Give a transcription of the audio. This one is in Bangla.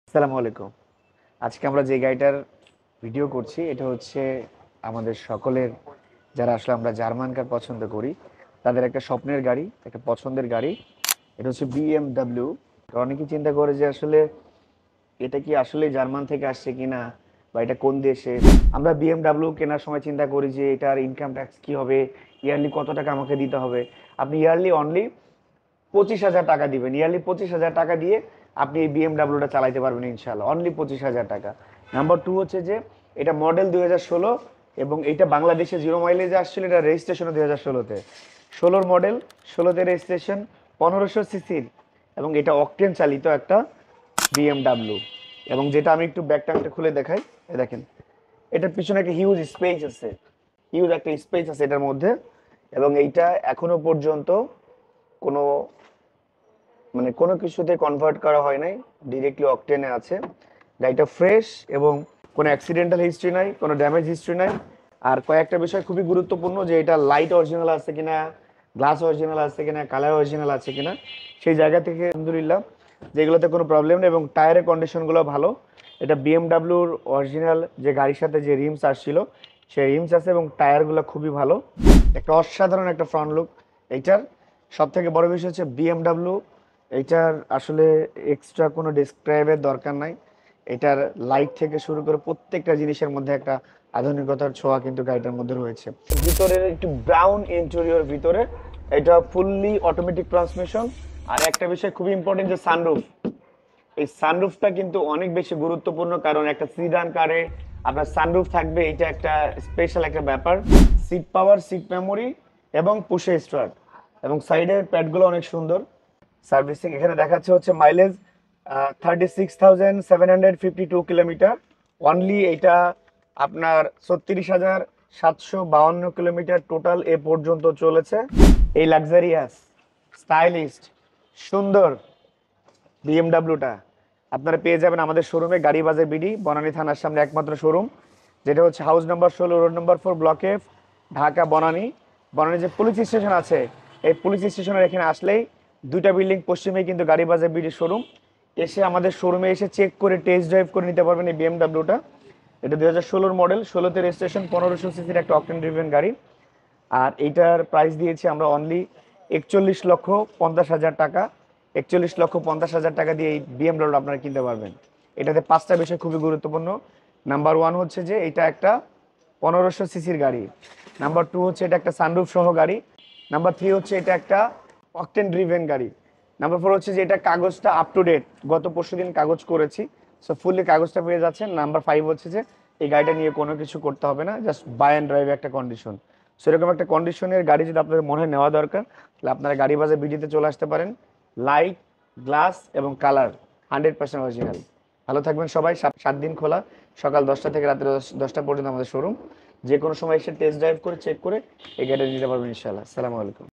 আসসালামু আলাইকুম। আজকে আমরা যে গাড়িটার ভিডিও করছি এটা হচ্ছে আমাদের সকলের, যারা আসলে আমরা জার্মান কার পছন্দ করি তাদের একটা স্বপ্নের গাড়ি, একটা পছন্দের গাড়ি। এটা হচ্ছে বিএমডব্লিউ। অনেকেই চিন্তা করে যে আসলে এটা কি আসলে জার্মান থেকে আসছে কিনা বা এটা কোন দেশে। আমরা বিএমডব্লিউ কেনার সময় চিন্তা করি যে এটার ইনকাম ট্যাক্স কি হবে, ইয়ারলি কত টাকা আমাকে দিতে হবে। আপনি ইয়ারলি অনলি 25,000 টাকা দিবেন, ইয়ারলি 25,000 টাকা দিয়ে আপনি এই বিএমডাব্লিউটা চালাইতে পারবেন ইনশাল্লাহ, অনলি 25,000 টাকা। নাম্বার টু হচ্ছে যে এটা মডেল 2016 এবং এটা বাংলাদেশে জিরো মাইলেজে আসছিল, এটা রেজিস্ট্রেশনও 2016-তে। 16-র মডেল, 16-তে রেজিস্ট্রেশন, 1500 সিসির, এবং এটা অকটেন চালিত একটা বিএমডাব্লিউ। এবং যেটা আমি একটু ব্যাক ট্যাঙ্কটা খুলে দেখাই, দেখেন এটার পিছনে একটা হিউজ স্পেস আছে, হিউজ একটা স্পেস আছে এটার মধ্যে। এবং এইটা এখনো পর্যন্ত কোনো কোনো কিছুতে কনভার্ট করা হয় নাই, ডিরেক্টলি অকটেনে আছে। গাড়িটা ফ্রেশ এবং কোনো অ্যাক্সিডেন্টাল হিস্ট্রি নাই, কোনো ড্যামেজ হিস্ট্রি নাই। আর কয়েকটা বিষয় খুবই গুরুত্বপূর্ণ, যে এটা লাইট অরিজিনাল আছে কিনা, গ্লাস অরিজিনাল আছে কিনা, কালার অরিজিনাল আছে কিনা। সেই জায়গা থেকে আলহামদুলিল্লাহ যেগুলোতে কোনো প্রবলেম নেই, এবং টায়ারের কন্ডিশনগুলো ভালো। এটা বিএমডাব্লিউর অরিজিনাল যে গাড়ির সাথে যে রিমস আসছিল সেই রিমস আছে, এবং টায়ারগুলো খুবই ভালো। একটা অসাধারণ একটা ফ্রন্ট লুক এইটার। সব থেকে বড় বিষয় হচ্ছে বিএমডাব্লিউ এইটার আসলে এক্সট্রা কোনো ডেসক্রাইবের দরকার নাই। এটার লাইট থেকে শুরু করে প্রত্যেকটা জিনিসের মধ্যে একটা আধুনিকতার ছোঁয়া কিন্তু গাড়িটার মধ্যে রয়েছে। ভিতরের একটু ব্রাউন ইন্টেরিয়র ভিতরে, এটা ফুললি অটোমেটিক ট্রান্সমিশন। আর একটা বিষয় খুবই ইম্পর্টেন্ট, যে সানরুফ। এই সানরুফটা কিন্তু অনেক বেশি গুরুত্বপূর্ণ, কারণ একটা সিডান কারে আপনার সানরুফ থাকবে, এটা একটা স্পেশাল একটা ব্যাপার। সিট পাওয়ার, সিট মেমোরি এবং পুশে স্টার্ট, এবং সাইডের প্যাডগুলো অনেক সুন্দর। সার্ভিসিং এখানে দেখাচ্ছে হচ্ছে মাইলেজ 36,752 কিলোমিটার অনলি। এটা আপনার 36,752 কিলোমিটার টোটাল এ পর্যন্ত চলেছে। এই লাক্সারিয়াস, স্টাইলিস্ট, সুন্দর বিএমডাব্লিউটা আপনারা পেয়ে যাবেন আমাদের শোরুমে, গাড়ি বাজার বিডি, বনানী থানার সামনে একমাত্র শোরুম, যেটা হচ্ছে house number 16, road number 4, block F, Dhaka Banani. Banani যে পুলিশ স্টেশন আছে, এই পুলিশ স্টেশনের এখানে আসলেই দুইটা বিল্ডিং পশ্চিমেই কিন্তু গাড়ি বাজার বিডি শোরুম। এসে আমাদের শোরুমে এসে চেক করে টেস্ট ড্রাইভ করে নিতে পারবেন এই বিএমডাব্লিউটা। এটা 2016-র মডেল, 16-তে রেজিস্ট্রেশন, 1500 সিসির একটা অকটেন ড্রিভেন গাড়ি। আর এইটার প্রাইস দিয়েছি আমরা অনলি 41,50,000 টাকা। 41,50,000 টাকা দিয়ে এই বিএমডব্লিউ আপনারা কিনতে পারবেন। এটাতে পাঁচটা বিষয় খুবই গুরুত্বপূর্ণ। নাম্বার ওয়ান হচ্ছে যে এটা একটা 1500 সিসির গাড়ি। নাম্বার টু হচ্ছে এটা একটা সানরুফ সহ গাড়ি। নাম্বার থ্রি হচ্ছে এটা একটা অকটেন ড্রিভেন গাড়ি। নাম্বার ফোর হচ্ছে যে এটা কাগজটা আপ টু ডেট, গত পরশুদিন কাগজ করেছি, সো ফুললি কাগজটা পেয়ে যাচ্ছেন। নাম্বার ফাইভ হচ্ছে যে এই গাড়িটা নিয়ে কোনো কিছু করতে হবে না, জাস্ট বাই অ্যান্ড ড্রাইভ একটা কন্ডিশন। সেরকম একটা কন্ডিশনের গাড়ি যদি আপনাদের মনে হয় নেওয়া দরকার, তাহলে আপনারা গাড়ি বাজার বিডিতে চলে আসতে পারেন। লাইট, গ্লাস এবং কালার 100% অরিজিনাল। ভালো থাকবেন সবাই। 7 দিন খোলা, সকাল 10টা থেকে রাত্রে 10টা পর্যন্ত আমাদের শোরুম। যে কোনো সময় এসে টেস্ট ড্রাইভ করে চেক করে এই গাড়িটা নিতে পারবেন ইনশাআল্লাহ। আসসালামু আলাইকুম।